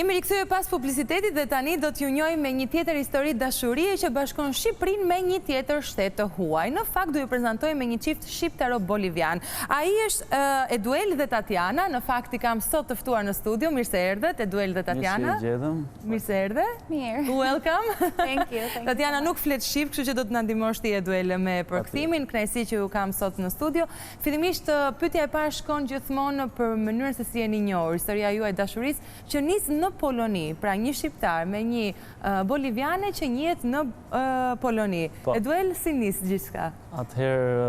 Jemi rikthyer pas publicitetit dhe tani do t'ju njohim me një tjetër histori dashurie që bashkon Shqipërinë me një tjetër shtet të huaj. Në fakt do ju prezantoj me një qift shqiptaro-bolivian. Ai është Eduel dhe Tatiana. Në fakt I kam sot të ftuar në studio. Mirë se erdhët, Eduel dhe Tatiana. Mirë se erdhe. Mirë. Welcome. Thank you. Tatiana nuk flet shqip, kështu që do të na ndihmosh ti Eduel me përkthimin. Kënaqësi që ju kam sot në studio. Fillimisht pyetja e parë shkon gjithmonë për mënyrën se si jeni njohur. Historia juaj dashurisë që nis në Poloni, pra një shqiptar me një boliviane që njihet në Poloni. Eduel, si nis gjithçka? Atëherë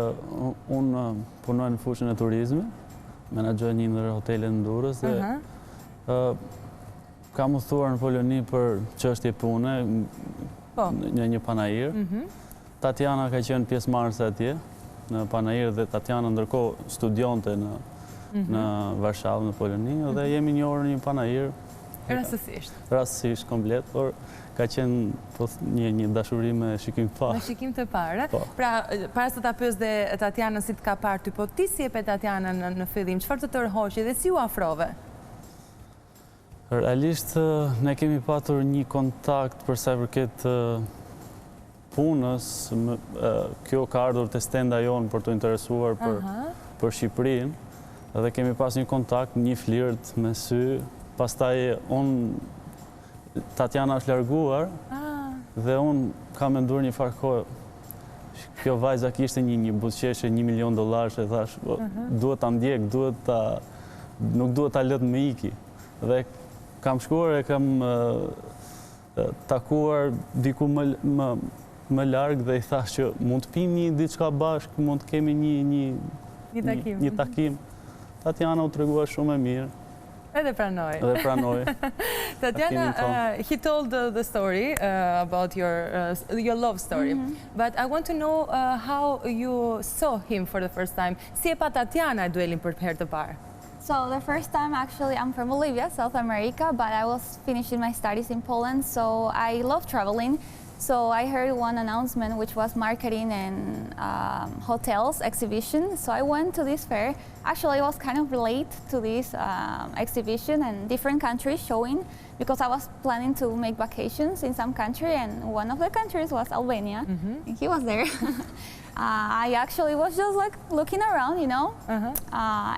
unë punoj në fushën e turizmit, menaxhoj një ndër hotelet në Durrës dhe kam u thuar në Poloni për çështje pune në një panajir. Tatiana ka qenë pjesëmarrëse atje në panajir dhe Tatiana ndërkohë studionte në Varshavë, në Poloni, dhe jemi njohur në një panajir. Rastësisht. Rastësisht komplet, por ka qenë një dashuri me shikim të parë. Me shikim të parë. Pra, para se ta pyes dhe Tatiana si të ka parë ty, po ti si e pe Tatiana në fillim, çfarë të tërhoqi dhe si u afrove? Realisht ne kemi patur një kontakt për sa i përket punës. Kjo ka ardhur te stenda jonë për të interesuar për Shqipërinë dhe kemi pas një kontakt, një flirt me sy. Pastaj Tatiana është larguar dhe unë kam menduar një farë kohë. Kjo vajza kishte një buzëqeshje $1 milion, e thash, duhet ta ndjek, nuk duhet ta lët me iki. Dhe kam shkuar e kam takuar diku më larg dhe I thash që mund të pim një diçka bashkë, mund të kemi një takim. Tatiana u tregua shumë e mirë. Edhe pranoj. Tatiana, he told the story about your love story, but I want to know how you saw him for the first time. Si e pa Tatiana Eduelin për herë të parë? So the first time, actually, I'm from Bolivia, South America, but I was finishing my studies in Poland, so I love traveling. So I heard one announcement which was marketing and hotels exhibition. So I went to this fair. Actually, I was kind of late to this exhibition and different countries showing because I was planning to make vacations in some country and one of the countries was Albania. And he was there. I actually was just like looking around, you know.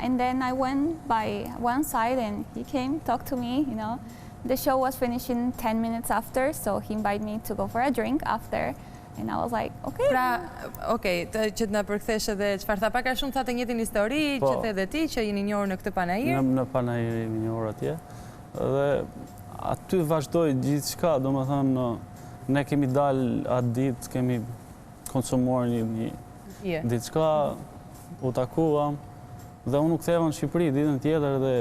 And then I went by one side and he came, talked to me, you know. The show was finishing 10 minutes after, so he invited me to go for a drink after. And I was like, okay. Pra, që të na përkthesh edhe çfarë tha, pak a shumë tha të njëjtin histori që the edhe ti, që jeni njohur në këtë panajir? Në panajir jemi njohur atje. Dhe aty vazhdoi gjithçka, domethënë ne kemi dalë atë ditë, kemi konsumuar një diçka, u takuam dhe unë u ktheva në Shqipëri ditën tjetër dhe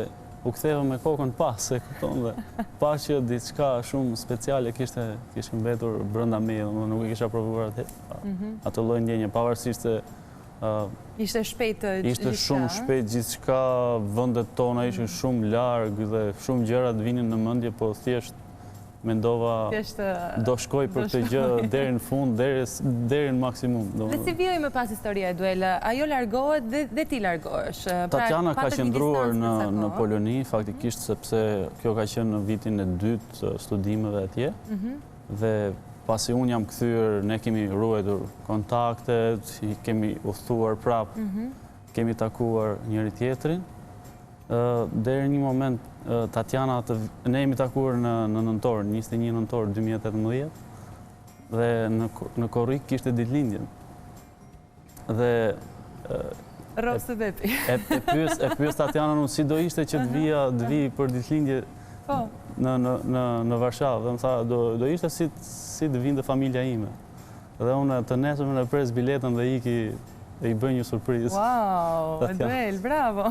u ktheva me kokën pas, e kupton, dhe pa që diçka shumë speciale kishte mbetur brenda meje, nuk e kisha provuar atë lloj ndjenje, pavarësisht se ishte shpejt gjithçka. Ishte shumë shpejt gjithçka, vendet tona ishin shumë larg dhe shumë gjëra të vinin në mendje, po thjesht mendova do shkoj për këtë gjë deri në fund, deri në maksimum. Dhe si vjoj më pas historia Eduel, ajo largohet dhe ti largohesh? Tatiana ka qëndruar në Poloni, faktikisht sepse kjo ka qenë në vitin e dytë të studimeve atje. Dhe pasi unë jam kthyer, ne kemi ruajtur kontaktet, kemi udhëtuar prapë, kemi takuar njëri tjetrin. Deri një moment Tatiana, ne jemi takuar në nëntor, 21 nëntor 2018, dhe në korrik kishte ditëlindjen. Dhe Rosë vepi. E pyes Tatiana nuk si do ishte që të vi për ditëlindje në Varshavë, dhe më tha do ishte si të vinte familja ime. Dhe unë të nesërmen e pres biletën dhe I bëj një surprizë. Wow, Eduel, bravo.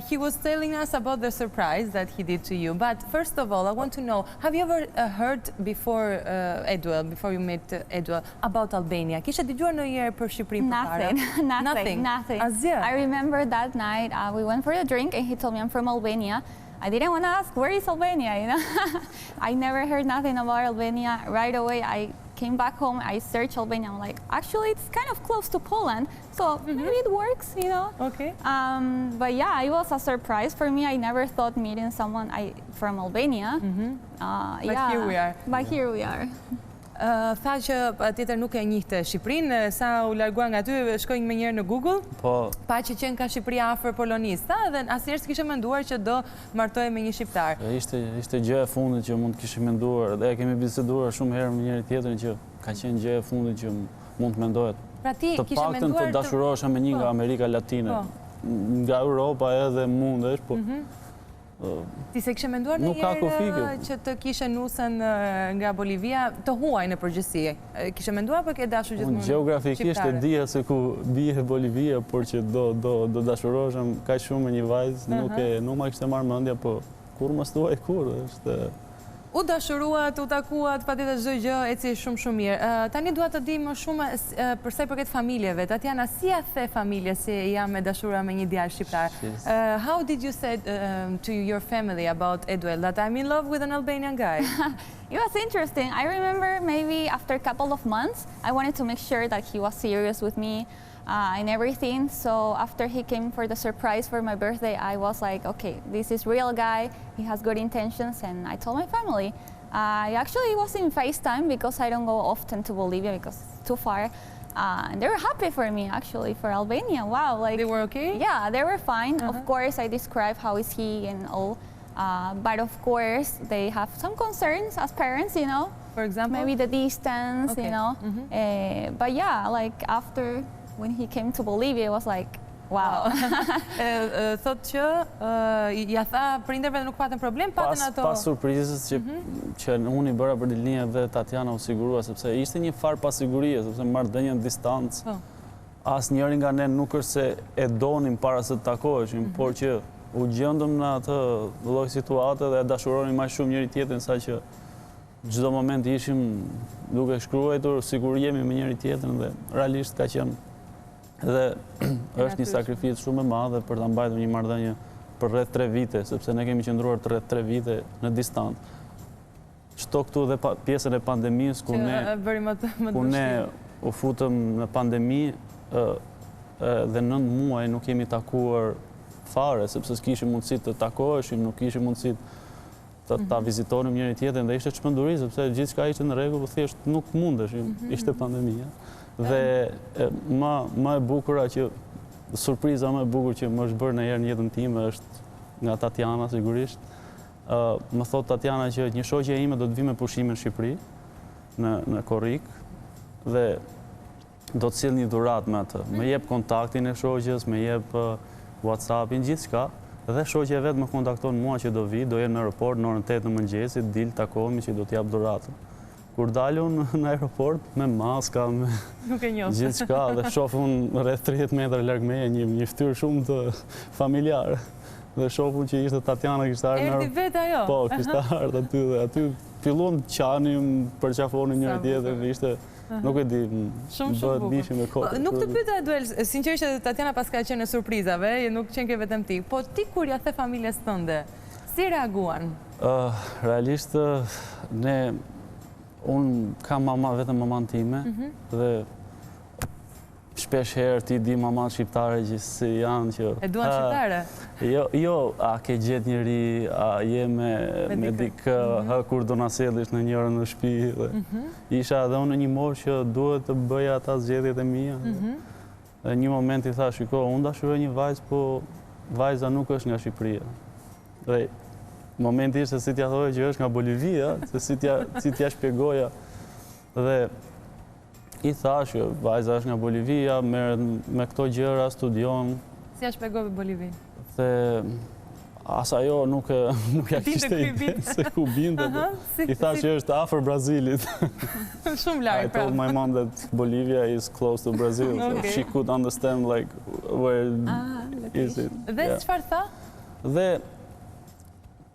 He was telling us about the surprise that he did to you. But first of all, I want to know, have you ever heard before Eduel, before you met Eduel, about Albania? Kishe dëgjuar ndonjëherë për Shqipërinë përpara? Nothing. Asgjë. I remember that night we went for a drink and he told me I'm from Albania. I didn't want to ask, where is Albania, you know? I never heard nothing about Albania. Right away, I came back home, I searched Albania. I'm like, actually, it's kind of close to Poland, so maybe it works, you know? Okay. But yeah, it was a surprise for me. I never thought meeting someone from Albania. But here we are. But here we are. Tha që tjetër nuk e njihte Shqipërinë, sa u largua nga ty, shkoj me njërë në Google, pa që qenë ka Shqipëria afër Polonisë, tha, dhe asnjëherë s'kishe menduar që do martohej me një shqiptar. Ishte gjë e fundit që mund të kishim menduar, dhe kemi biseduar shumë herë me njëri tjetrin që ka qenë gjë e fundit që mund të mendohet. Pra ti të kishe paktën menduar të dashurohesha me një nga Amerika Latine, nga Europa edhe mundesh, po ti se kishe menduar ndonjëherë që të kishe nusën nga Bolivia, të huaj në përgjithësi? Kishe menduar për ke dashur gjithmonë shqiptare? Gjeografikisht e dija se ku bie Bolivia, por që do dashuroheshem kaq shumë me një vajzë, nuk ma kishte marrë mendja, po kur mos thuaj kur, është U dashuruat, u takuat, patjetër çdo gjë eci shumë mirë. Tani dua të di më shumë për sa i përket familjeve. Tatiana, si ja the familjes se jam e dashura me një djalë shqiptar? How did you say to your family about Eduel that I'm in love with an Albanian guy? It was interesting. I remember maybe after a couple of months, I wanted to make sure that he was serious with me and everything. So after he came for the surprise for my birthday, I was like, okay, this is real guy. He has good intentions, and I told my family. I actually was in FaceTime because I don't go often to Bolivia because it's too far. And they were happy for me, actually, for Albania. Wow, like they were okay? Yeah, they were fine. Of course, I described how is he and all. But of course, they have some concerns as parents, you know. For example? Maybe the distance, you know. But yeah, like after when he came to Bolivia, it was like, wow. Thot që ja tha prindërve dhe nuk patën problem, patën ato... Pas surprizës që unë i bëra për dillinja dhe Tatiana u sigurua, sepse ishte një farë pasigurie, sepse marrëdhënia në distancë. Asë njëri nga ne nuk është se e donim para se të takoheshim, por që u gjendëm në atë lloj situate dhe dashuronim më shumë njëri tjetrin, sa që çdo moment ishim duke shkruar, sigur jemi me njëri tjetrin dhe realisht ka qenë dhe është një sakrificë shumë e madhe për ta mbajtur një marrëdhënie për rreth 3 vite, sepse ne kemi qëndruar rreth 3 vite në distancë. Çto këtu dhe pjesën e pandemisë ku ne u futëm në pandemi dhe 9 muaj nuk kemi takuar fare, sepse s'kishim mundësi të takoheshim, nuk kishim mundësi të ta vizitonim njëri tjetrin dhe ishte çmenduri sepse gjithçka ishte në rregull, thjesht nuk mundeshim, ishte pandemia. Dhe më e bukura që surpriza më e bukur që më është bërë ndonjëherë në jetën time është nga Tatiana sigurisht. Më thot Tatiana që një shoqja ime do të vi me pushime në Shqipëri, në korrik, dhe do të sjell një dhuratë me atë. Më jep kontaktin e shoqës, më jep WhatsAppin, gjithçka, dhe shoqja vet më kontakton mua që do vi, do jem në aeroport në orën 8 në mëngjesit, dil takohemi që do t'jap dhuratën. Kur dalun në aeroport me maska, me gjithçka, dhe shofun rreth 30 metra larg meje një fytyrë shumë të familjare. Dhe shofun që ishte Tatiana, kishte ardhur në Erdhi vetë ajo. Po, kishte ardhur aty dhe aty filluam të qanim, përqafonin njëri tjetrin, ishte nuk e di, bëhet bishim me kohë. Nuk të pyeta Eduel, sinqerisht Tatiana pas ka qenë në surprizave, nuk qenë ke vetëm ti, po ti kur ja the familjes tënde, si reaguan? Realisht unë kam vetëm maman time dhe shpesh herë ti di maman shqiptare që si janë që... E duan shqiptare? Jo, a ke gjetë njëri, a je me dikë, kur do na sellish në njërën në shtëpi. Isha edhe unë në një moshë që duhet të bëja ata zgjedhjet e mia. Dhe një moment i tha, shiko, unë dashuroj një vajzë, po vajza nuk është nga Shqipëria. Dhe momenti ishte si t'ja thoja që është nga Bolivia, se si t'ja shpjegoja. Dhe i thash që vajza është nga Bolivia, me këto gjëra studion. Si ja shpjegove Bolivinë? Dhe as ajo nuk ja kishte ide se ku binte. I thash që është afër Brazilit. Shumë larg. I told my mom that Bolivia is close to Brazil, so she could understand like where is it. Dhe çfarë tha? Dhe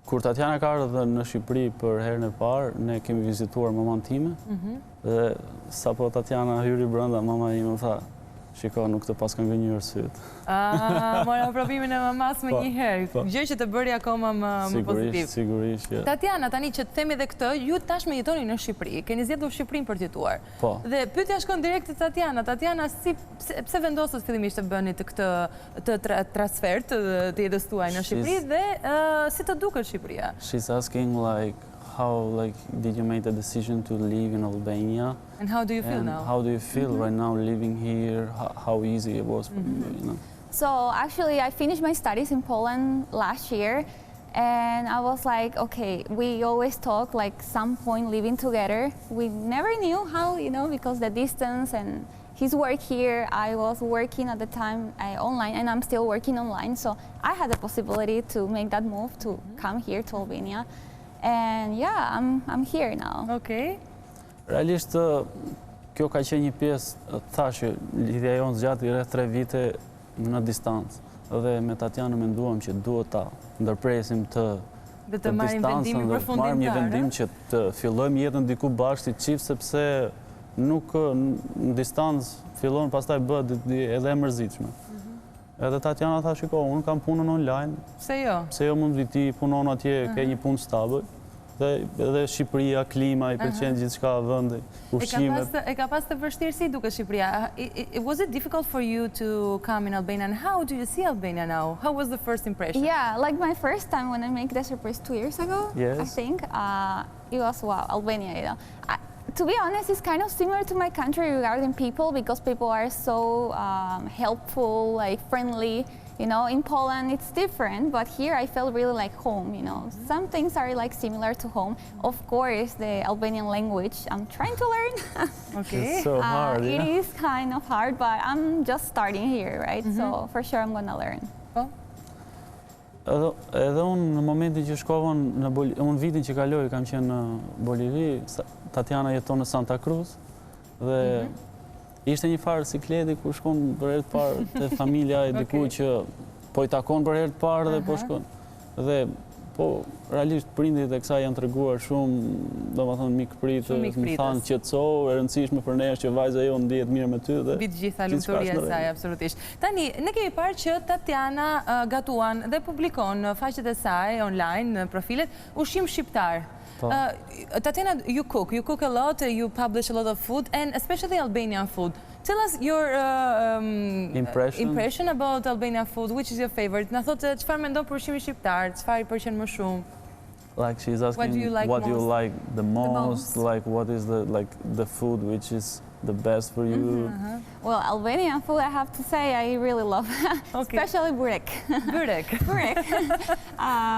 kur Tatiana ka ardhur në Shqipëri për herën e parë, ne kemi vizituar maman time. Dhe sapo Tatiana hyri brenda, mama ime më tha, Shiko, nuk të pas kanë gënjur syt. Mora provimin e mamas më një herë. Gjë që të bëri akoma më pozitiv. Sigurisht, ja. Tatiana, tani që të themi dhe këtë, ju tashmë jetoni në Shqipëri, keni zgjedhur Shqipërinë për të jetuar. Po. Dhe pyetja shkon direkt te Tatiana. Tatiana, pse vendosët fillimisht të bëni të transfer të jetës tuaj në Shqipëri dhe si të duket Shqipëria? She's asking how did you make the decision to live in Albania? And how do you feel now? How do you feel right now living here? How easy it was for you, you know? So actually, I finished my studies in Poland last year, and I was like, okay, we always talk like some point living together. We never knew how, you know, because the distance and his work here. I was working at the time online, and I'm still working online. So I had the possibility to make that move to come here to Albania, and yeah, I'm here now. Okay. Realisht, kjo ka qenë një pjesë, thashë, lidhja jonë zgjati rreth 3 vite në distancë. Dhe me Tatiana menduam që duhet ta ndërpresim të distancën dhe të marrim një vendim që të fillojmë jetën diku bashkë si çift, sepse nuk në distancë fillon pastaj bëhet edhe e mërzitshme. Edhe Tatiana tha, shiko, unë kam punën online. Pse jo? Pse jo mund viti, punon atje, ke një punë stabil. Dhe edhe Shqipëria, klima, i pëlqen gjithçka vendi, ushqimet. E ka pas të vështirësi duke Shqipëria. Was it difficult for you to come in Albania, and how do you see Albania now? How was the first impression? Yeah, like my first time when I made the surprise 2 years ago, yes. I think, it was, wow, Albania, you know. To be honest, it's kind of similar to my country regarding people, because people are so helpful, like friendly. You know, in Poland it's different, but here I felt really like home, you know. Some things are like similar to home. Of course, the Albanian language I'm trying to learn. Okay. It's so hard, It is kind of hard, but I'm just starting here, right? So for sure I'm gonna learn. Edhe unë në momentin që shkova në Bolivia, unë vitin që kaloj kam qenë në Bolivi, Tatiana jeton në Santa Cruz, dhe ishte një farë sikleti ku shkon për herë të parë te familja e diku që po i takon për herë të parë dhe po shkon. Dhe po realisht prindit e kësaj janë treguar shumë, domethënë mikpritës, më thanë qetësohu, e rëndësishme për ne është që vajza jonë ndihet mirë me ty dhe mbi të gjitha lumturia e saj, absolutisht. Tani, ne kemi parë që Tatiana gatuan dhe publikon në faqet e saj online, në profilet, ushqim shqiptar. Tatiana, you cook a lot, you publish a lot of food, and especially Albanian food. Tell us your impression about Albanian food. Which is your favorite? Na thotë çfarë mendon për ushqimin shqiptar, çfarë i pëlqen më shumë? Like she's asking what do you like the most, like what is the food which is the best for you? Well, Albanian food, I have to say, I really love, especially burek. Burek. Burek.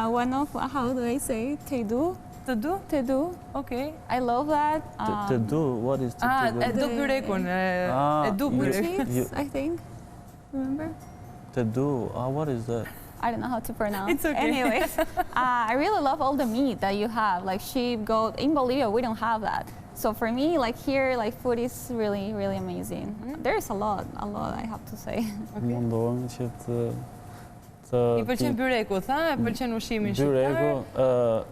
One of, how do I say, tedu. Tedu? Tedu. Okay. I love that. Tedu, what is tedu? Edu burekun. Edu burek. I think. Remember? Tedu, what is that? I don't know how to pronounce. It's okay. Anyways, I really love all the meat that you have, like sheep, goat. In Bolivia, we don't have that. So for me, like here, like food is really, really amazing. There's a lot, I have to say. Mundohemi që të... I pëlqen byreku, tha? E pëlqen ushimin shqiptar? Byreku,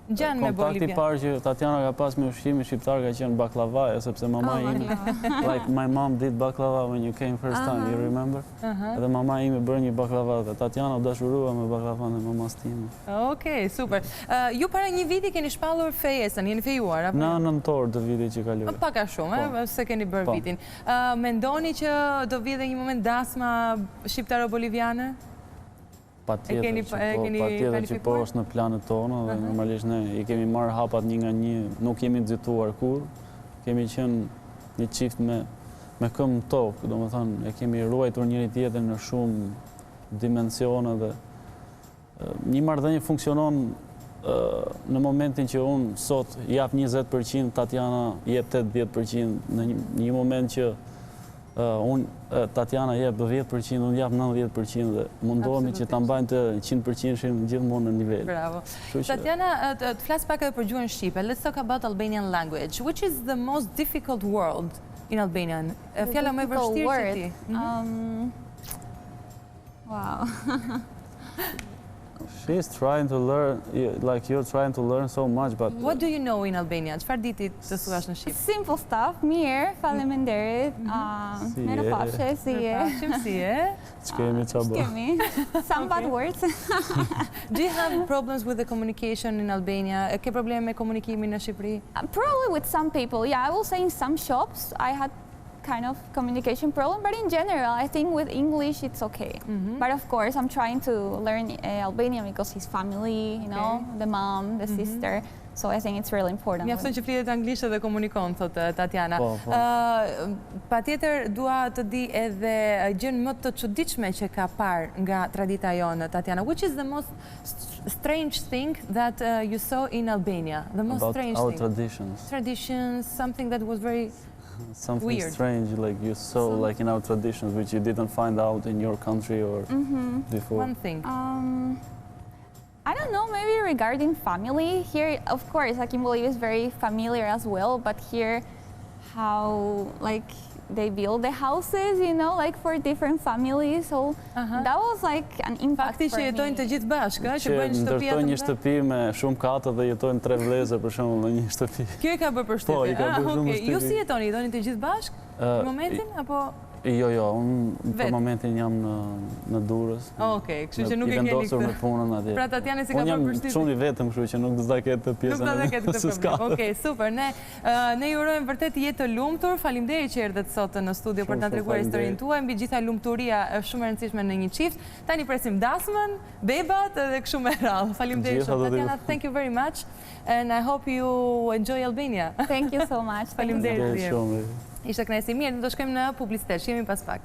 Gjanë me Bolivia. Kontakti parë që Tatiana ka pas me ushqimin shqiptar ka qenë baklavaja, sepse mama ime, like my mom did baklava when you came first time, you remember? Edhe mama ime bërë një baklava dhe Tatiana u dashurua me baklavan e mamas time. Okej, super. Ju para një viti keni shpallur fejesën, jeni fejuar? Në nëntor të vitit që kaloi. Paka shumë, se keni bërë vitin. Mendoni që do vijë një moment dasma shqiptaro-boliviane? Patjetër që po është në planet tonë dhe normalisht ne i kemi marrë hapat një nga një, nuk jemi nxituar kur, kemi qenë një çift me këmbë në tokë, domethënë e kemi ruajtur njëri tjetrin në shumë dimensione dhe një marrëdhënie funksionon në momentin që unë sot jap 20%, Tatiana jep 80%, në një moment që Tatiana jep 10%, unë jap 90% dhe mundohemi që ta mbajmë të 100% gjithmonë në nivel. Bravo. Tatiana, të flas pak edhe për gjuhën shqipe. Let's talk about Albanian language. Which is the most difficult word in Albanian? Fjala më e vështirë që ti. Wow. She's trying to learn, like you're trying to learn so much, but What do you know in Albania? Çfarë diti të thuash në Shqip? Simple stuff. Mirë, faleminderit. Mirëpafshim, si je? Përshim si je? ç'kemi çabo. Kemi. Some bad words. Do you have problems with the communication in Albania? Ke probleme me komunikimin në Shqipëri? Probably with some people. Yeah, I will say in some shops I had kind of communication problem, but in general I think with English it's okay. But of course I'm trying to learn Albanian because his family, you know, the mom, the sister. So I think it's really important. Mjafton që flitet anglisht dhe komunikon, thotë Tatiana. Po. Patjetër dua të di edhe gjën më të çuditshme që ka parë nga tradita jonë, Tatiana. Which is the most strange thing that you saw in Albania? The most About strange our thing. traditions. Traditions, something that was very Something weird. strange, like you saw, like in our traditions, which you didn't find out in your country or before. one thing. I don't know, maybe regarding family. Here, of course, like in Bolivia is very familiar as well, but here how like they build the houses, you know, like for different families. So that was like an impact Fakti for që jetojnë të me. gjithë bashkë, që Që bëjnë shtëpia të ndërtojnë një mëdha. shtëpi me shumë katë dhe jetojnë 3 vëllezër për shembull në një shtëpi. Kjo i ka bërë përshtypje. Po, i ka bërë shumë Okej. Ju përshtypje. si jetoni? Jetoni të gjithë bashkë? Në momentin apo? Jo, unë Vet? për momentin jam në Durrës. Okej, kështu që nuk e I keni vendosur me këtë. punën atje. Pra Tatiana si ka Unë bërë jam përshtypje. shumë i vetëm, kështu që nuk do ta ketë të pjesën. Nuk do ta ketë këtë se s'ka. problem. Okej, super. Ne ju urojmë vërtet jetë të lumtur. Faleminderit që erdhët sot në studio për të na treguar historinë tuaj. Mbi gjitha lumturia është shumë e rëndësishme në një çift. Tani presim dasmën, bebat edhe kështu me radhë. Faleminderit shumë Tatiana. Thank you very much and I hope you enjoy Albania. Thank you so much. Thank you so much. Faleminderit. Shumë. Ishte kënaqësi. Mirë, do të shkojmë në publicitet. Jemi pas pak.